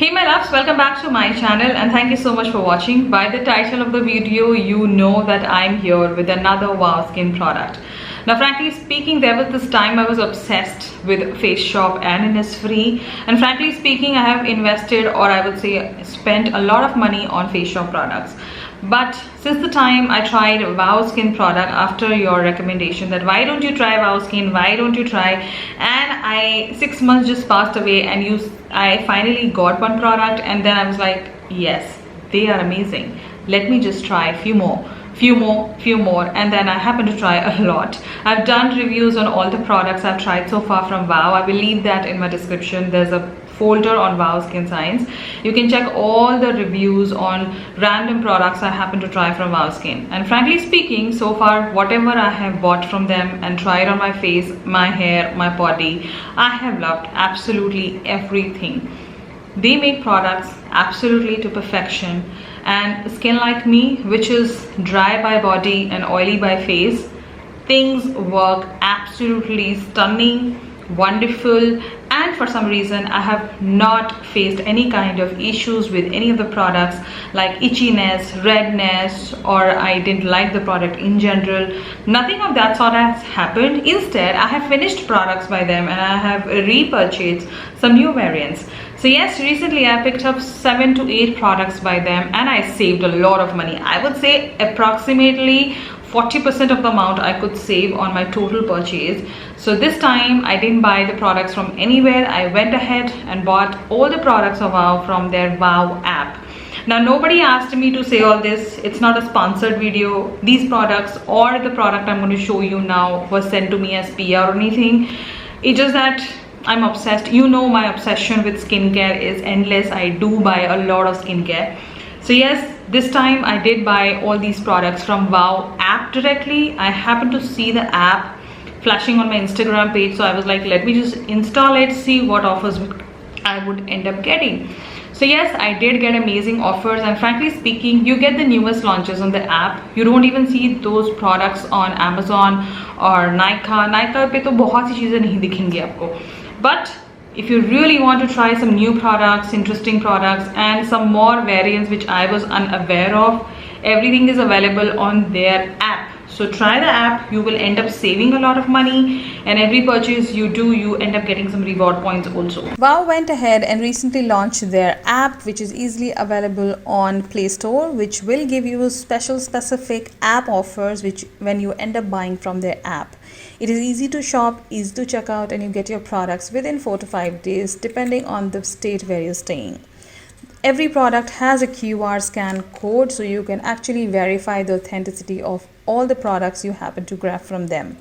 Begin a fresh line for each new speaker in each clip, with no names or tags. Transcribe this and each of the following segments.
Hey my loves, welcome back to my channel and thank you so much for watching. By the title of the video, you know that I'm here with another Wow Skin product. Now frankly speaking, there was this time I was obsessed with Face Shop and Innisfree, and frankly speaking, I have invested, or I would say spent a lot of money on Face Shop products. But since the time I tried Wow Skin product after your recommendation that why don't you try Wow Skin, why don't you try, and 6 months just passed away and I finally got one product, and then I was like, yes, they are amazing, let me just try a few more, and then I happen to try a lot. I've done reviews on all the products I've tried so far from Wow. I will leave that in my description. There's a folder on Wow Skin Science. You can check all the reviews on random products I happen to try from Wow Skin. And frankly speaking, so far whatever I have bought from them and tried on my face, my hair, my body, I have loved absolutely everything. They make products absolutely to perfection, and skin like me, which is dry by body and oily by face, things work absolutely stunning, wonderful, and for some reason I have not faced any kind of issues with any of the products like itchiness, redness, or I didn't like the product in general. Nothing of that sort has happened. Instead, I have finished products by them and I have repurchased some new variants. So yes, recently I picked up 7 to 8 products by them and I saved a lot of money. I would say approximately 40% of the amount I could save on my total purchase. So this time I didn't buy the products from anywhere. I went ahead and bought all the products of Wow from their Wow app. Now nobody asked me to say all this. It's not a sponsored video. These products or the product I'm going to show you now was sent to me as PR or anything. It's just that I'm obsessed. You know my obsession with skincare is endless. I do buy a lot of skincare. So yes, this time I did buy all these products from Wow app directly. I happened to see the app flashing on my Instagram page, so I was like, let me just install it, see what offers I would end up getting. So yes, I did get amazing offers, and frankly speaking, you get the newest launches on the app. You don't even see those products on Amazon or Nykaa पे तो बहुत सी चीज़ें नहीं दिखेंगी आपको. But if you really want to try some new products, interesting products, and some more variants which I was unaware of, everything is available on their app. So try the app, you will end up saving a lot of money, and every purchase you do, you end up getting some reward points also. Wow went ahead and recently launched their app, which is easily available on Play Store, which will give you specific app offers which when you end up buying from their app. It is easy to shop, easy to check out, and you get your products within 4 to 5 days depending on the state where you're staying. Every product has a QR scan code, so you can actually verify the authenticity of all the products you happen to grab from them.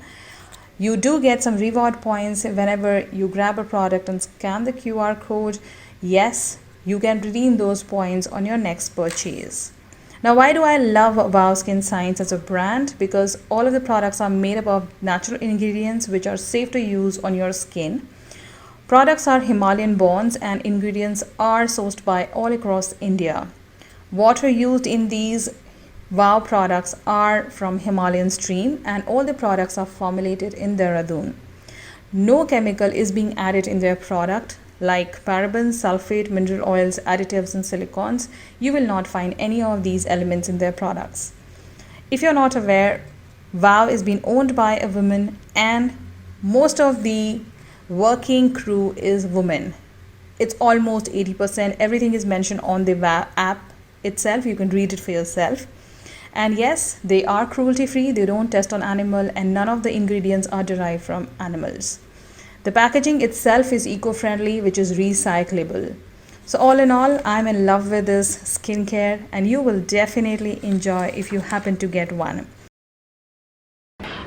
You do get some reward points whenever you grab a product and scan the QR code. Yes, you can redeem those points on your next purchase. Now, why do I love Wow Skin Science as a brand? Because all of the products are made up of natural ingredients which are safe to use on your skin. Products are Himalayan born and ingredients are sourced by all across India. Water used in these Wow products are from Himalayan stream, and all the products are formulated in Dehradun. No chemical is being added in their product like parabens, sulfate, mineral oils, additives and silicones. You will not find any of these elements in their products. If you're not aware, Wow is being owned by a woman and most of the working crew is women. It's almost 80%. Everything is mentioned on the Wow app itself. You can read it for yourself. And yes, they are cruelty free. They don't test on animal, and none of the ingredients are derived from animals. The packaging itself is eco-friendly, which is recyclable. So all in all, I'm in love with this skincare, and you will definitely enjoy if you happen to get one.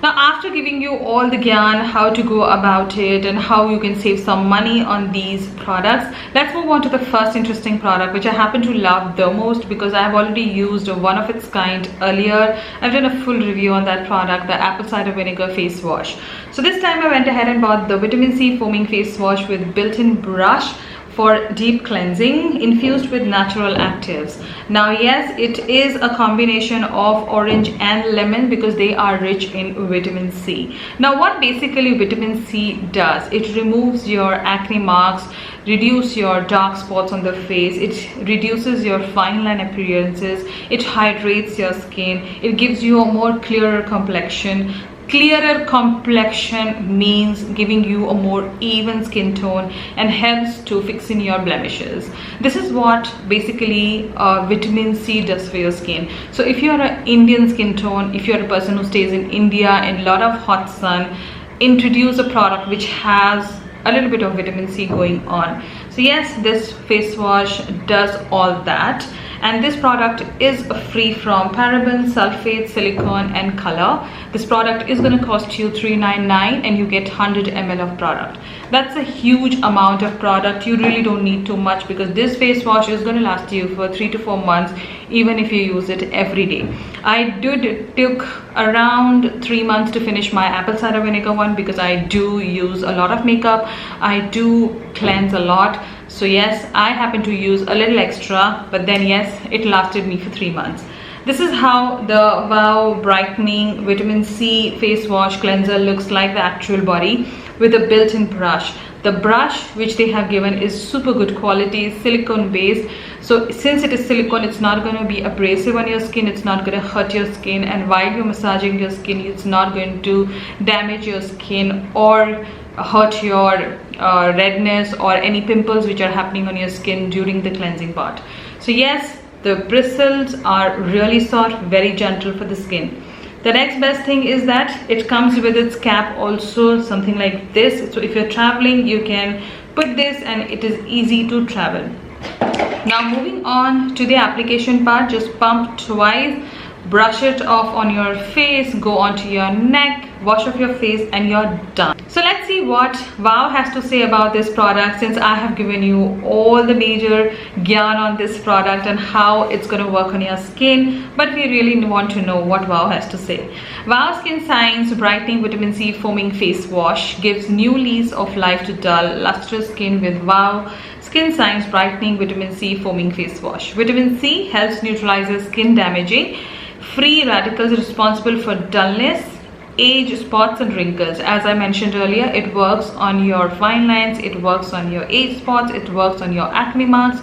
Now, after giving you all the gyan, how to go about it and how you can save some money on these products, let's move on to the first interesting product which I happen to love the most because I have already used one of its kind earlier. I've done a full review on that product, the apple cider vinegar face wash. So this time I went ahead and bought the vitamin C foaming face wash with built-in brush. for deep cleansing infused with natural actives. Now yes, it is a combination of orange and lemon because they are rich in vitamin C. Now what basically vitamin C does, it removes your acne marks, reduce your dark spots on the face, it reduces your fine line appearances, it hydrates your skin, it gives you a more clearer complexion. Clearer complexion means giving you a more even skin tone and helps to fix in your blemishes. This is what basically vitamin C does for your skin. So if you're an Indian skin tone, if you're a person who stays in India in a lot of hot sun, introduce a product which has a little bit of vitamin C going on. So yes, this face wash does all that, and this product is free from parabens, sulfates, silicone and color. This product is going to cost you $399 and you get 100 ml of product. That's a huge amount of product. You really don't need too much because this face wash is going to last you for 3 to 4 months even if you use it every day. It took around 3 months to finish my apple cider vinegar one because I do use a lot of makeup, I do cleanse a lot. So yes, I happen to use a little extra, but then yes, it lasted me for 3 months. This is how the Wow Brightening Vitamin C Face Wash Cleanser looks like, the actual body with a built-in brush. The brush which they have given is super good quality, silicone based. So since it is silicone, it's not going to be abrasive on your skin, it's not going to hurt your skin, and while you're massaging your skin, it's not going to damage your skin or hurt your redness or any pimples which are happening on your skin during the cleansing part. So yes, the bristles are really soft, very gentle for the skin. The next best thing is that it comes with its cap also, something like this. So if you're traveling, you can put this and it is easy to travel. Now moving on to the application part, just pump twice, brush it off on your face, go onto your neck, wash off your face, and you're done. So let's see what Wow has to say about this product, since I have given you all the major gyan on this product and how it's going to work on your skin, but we really want to know what Wow has to say. Wow Skin Science Brightening Vitamin C Foaming Face Wash gives new lease of life to dull, lustrous skin with Wow Skin Science Brightening Vitamin C Foaming Face Wash. Vitamin C helps neutralize skin damaging free radicals responsible for dullness, age, spots and wrinkles. As I mentioned earlier, it works on your fine lines, it works on your age spots, it works on your acne marks.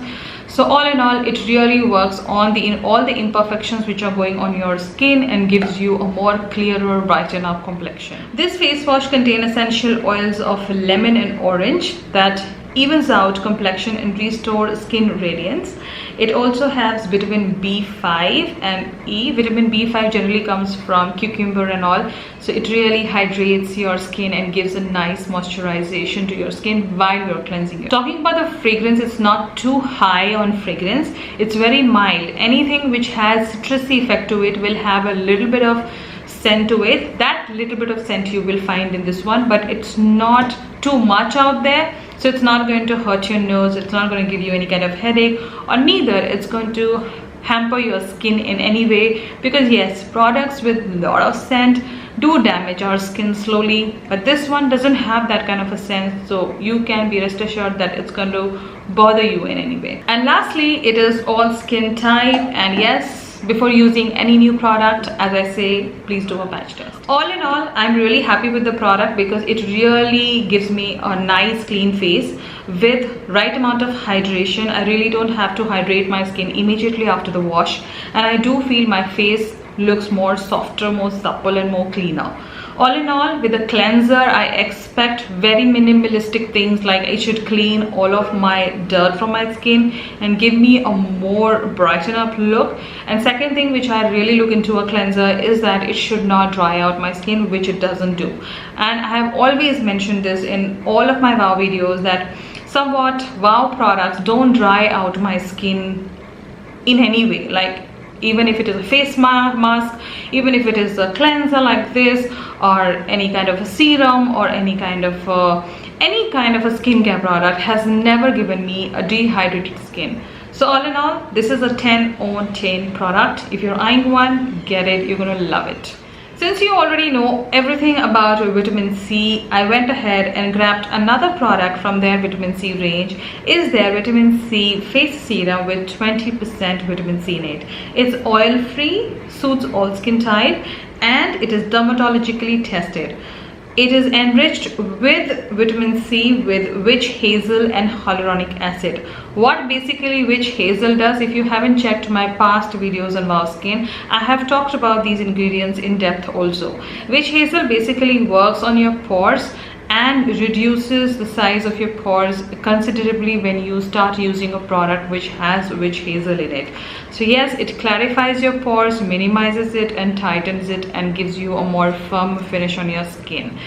So all in all, it really works on all the imperfections which are going on your skin and gives you a more clearer, brighten up complexion. This face wash contains essential oils of lemon and orange that evens out complexion and restore skin radiance. It also has vitamin B5 and E. Vitamin B5 generally comes from cucumber and all, so it really hydrates your skin and gives a nice moisturization to your skin while you're cleansing it. Talking about the fragrance, it's not too high on fragrance, it's very mild. Anything which has citrusy effect to it will have a little bit of scent to it. That little bit of scent you will find in this one, but it's not too much out there, so it's not going to hurt your nose, it's not going to give you any kind of headache, or neither it's going to hamper your skin in any way, because yes, products with a lot of scent do damage our skin slowly, but this one doesn't have that kind of a scent, so you can be rest assured that it's going to bother you in any way. And lastly, it is all skin type, and yes, before using any new product, as I say, please do a patch test. All in all, I'm really happy with the product because it really gives me a nice clean face with right amount of hydration. I really don't have to hydrate my skin immediately after the wash, and I do feel my face looks more softer, more supple and more cleaner. All in all, with a cleanser, I expect very minimalistic things, like it should clean all of my dirt from my skin and give me a more brighten up look. And second thing which I really look into a cleanser is that it should not dry out my skin, which it doesn't do. And I have always mentioned this in all of my Wow videos that somewhat Wow products don't dry out my skin in any way. Like, even if it is a face mask, even if it is a cleanser like this, or any kind of a serum, or any kind of a skincare product, has never given me a dehydrated skin. So all in all, this is a 10 on 10 product. If you're eyeing one, get it, you're gonna love it. Since you already know everything about vitamin C, I went ahead and grabbed another product from their vitamin C range. Is their vitamin C face serum with 20% vitamin C in it. It's oil free, suits all skin type, and it is dermatologically tested. It is enriched with vitamin C with witch hazel and hyaluronic acid. What basically witch hazel does, if you haven't checked my past videos on Wow Skin, I have talked about these ingredients in depth also. Witch hazel basically works on your pores and reduces the size of your pores considerably when you start using a product which has witch hazel in it. So yes, it clarifies your pores, minimizes it and tightens it, and gives you a more firm finish on your skin.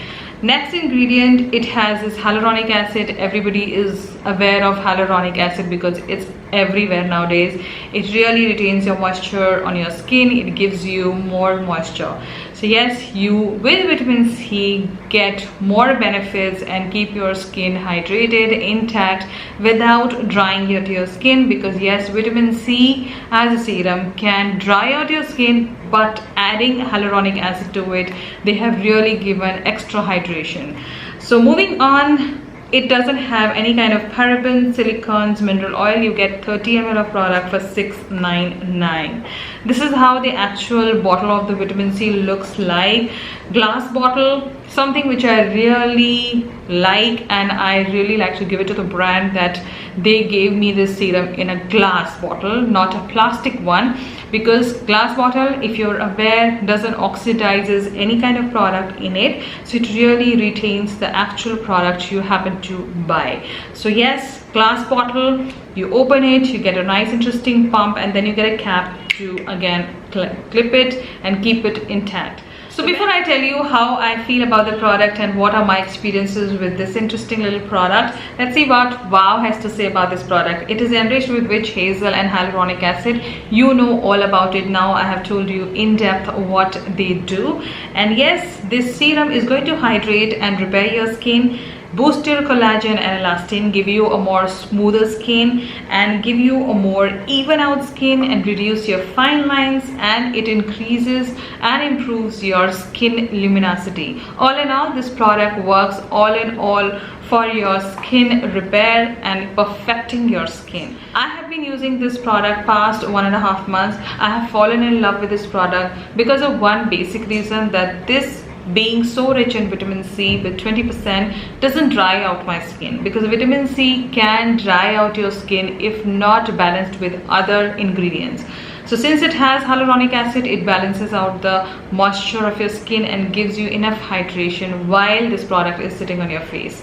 Next ingredient, it has is hyaluronic acid. Everybody is aware of hyaluronic acid because it's everywhere nowadays. It really retains your moisture on your skin. It gives you more moisture. So yes, you with vitamin C get more benefits and keep your skin hydrated, intact, without drying out your skin, because yes, vitamin C as a serum can dry out your skin, but adding hyaluronic acid to it, they have really given extra hydration. So moving on, it doesn't have any kind of parabens, silicones, mineral oil. You get 30 ml of product for $6.99. This is how the actual bottle of the vitamin C looks like. Glass bottle, something which I really like, and I really like to give it to the brand that they gave me this serum in a glass bottle, not a plastic one, because glass bottle, if you're aware, doesn't oxidizes any kind of product in it, so it really retains the actual product you happen to buy. So yes, glass bottle, you open it, you get a nice interesting pump, and then you get a cap to again clip it and keep it intact. So before I tell you how I feel about the product and what are my experiences with this interesting little product, let's see what Wow has to say about this product. It is enriched with witch hazel and hyaluronic acid. You know all about it now. I have told you in depth what they do. And yes, this serum is going to hydrate and repair your skin, boost your collagen and elastin, give you a more smoother skin and give you a more even out skin and reduce your fine lines, and it increases and improves your skin luminosity. All in all, this product works all in all for your skin repair and perfecting your skin. I have been using this product past 1.5 months. I have fallen in love with this product because of one basic reason, that this being so rich in vitamin C with 20% doesn't dry out my skin, because vitamin C can dry out your skin if not balanced with other ingredients. So since it has hyaluronic acid, it balances out the moisture of your skin and gives you enough hydration while this product is sitting on your face.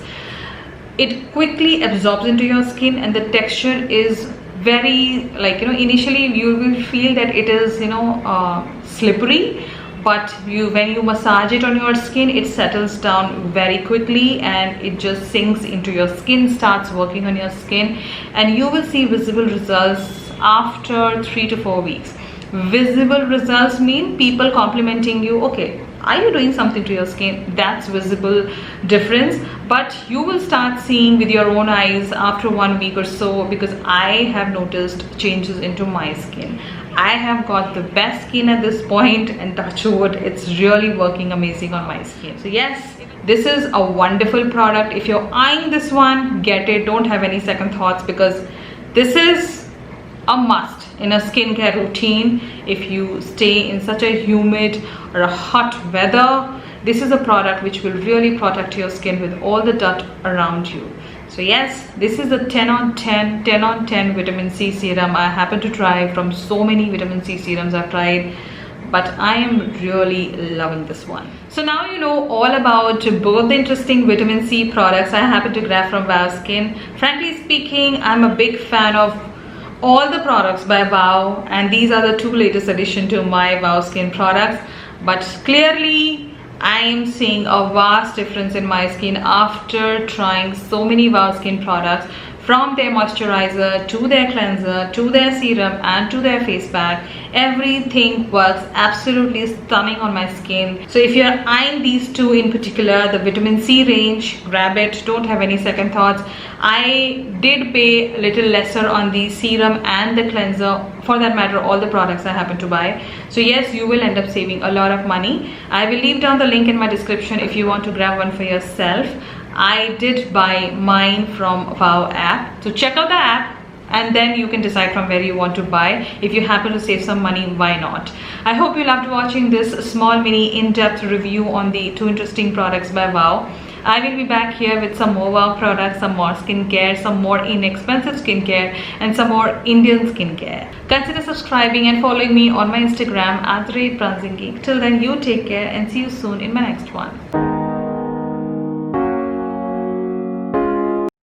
It quickly absorbs into your skin, and the texture is very, like, initially you will feel that it is slippery, but when you massage it on your skin, it settles down very quickly and it just sinks into your skin, starts working on your skin, and you will see visible results after 3 to 4 weeks. Visible results mean people complimenting you, okay, are you doing something to your skin? That's visible difference. But you will start seeing with your own eyes after 1 week or so, because I have noticed changes into my skin. I have got the best skin at this point, and touch wood, it's really working amazing on my skin. So yes, this is a wonderful product. If you're eyeing this one, get it. Don't have any second thoughts, because this is a must in a skincare routine. If you stay in such a humid or a hot weather, this is a product which will really protect your skin with all the dirt around you. So yes, this is a 10 on 10 vitamin C serum. I happen to try from so many vitamin C serums I've tried, but I am really loving this one. So now you know all about both the interesting vitamin C products I happen to grab from Wow Skin. Frankly speaking, I'm a big fan of all the products by Wow, and these are the 2 latest addition to my Wow Skin products. But clearly I am seeing a vast difference in my skin after trying so many Wow Skin products. from their moisturizer to their cleanser to their serum and to their face pack. Everything works absolutely stunning on my skin. So if you're eyeing these two in particular, the vitamin C range, grab it. Don't have any second thoughts. I did pay a little lesser on the serum and the cleanser, for that matter all the products I happen to buy. So yes, you will end up saving a lot of money. I will leave down the link in my description if you want to grab one for yourself. I did buy mine from Wow app, so check out the app and then you can decide from where you want to buy. If you happen to save some money, why not? I hope you loved watching this small mini in-depth review on the two interesting products by Wow. I will be back here with some more Wow products, some more skincare, some more inexpensive skincare, and some more Indian skincare. Consider subscribing and following me on my Instagram @pranzingeek. Till then, you take care and see you soon in my next one.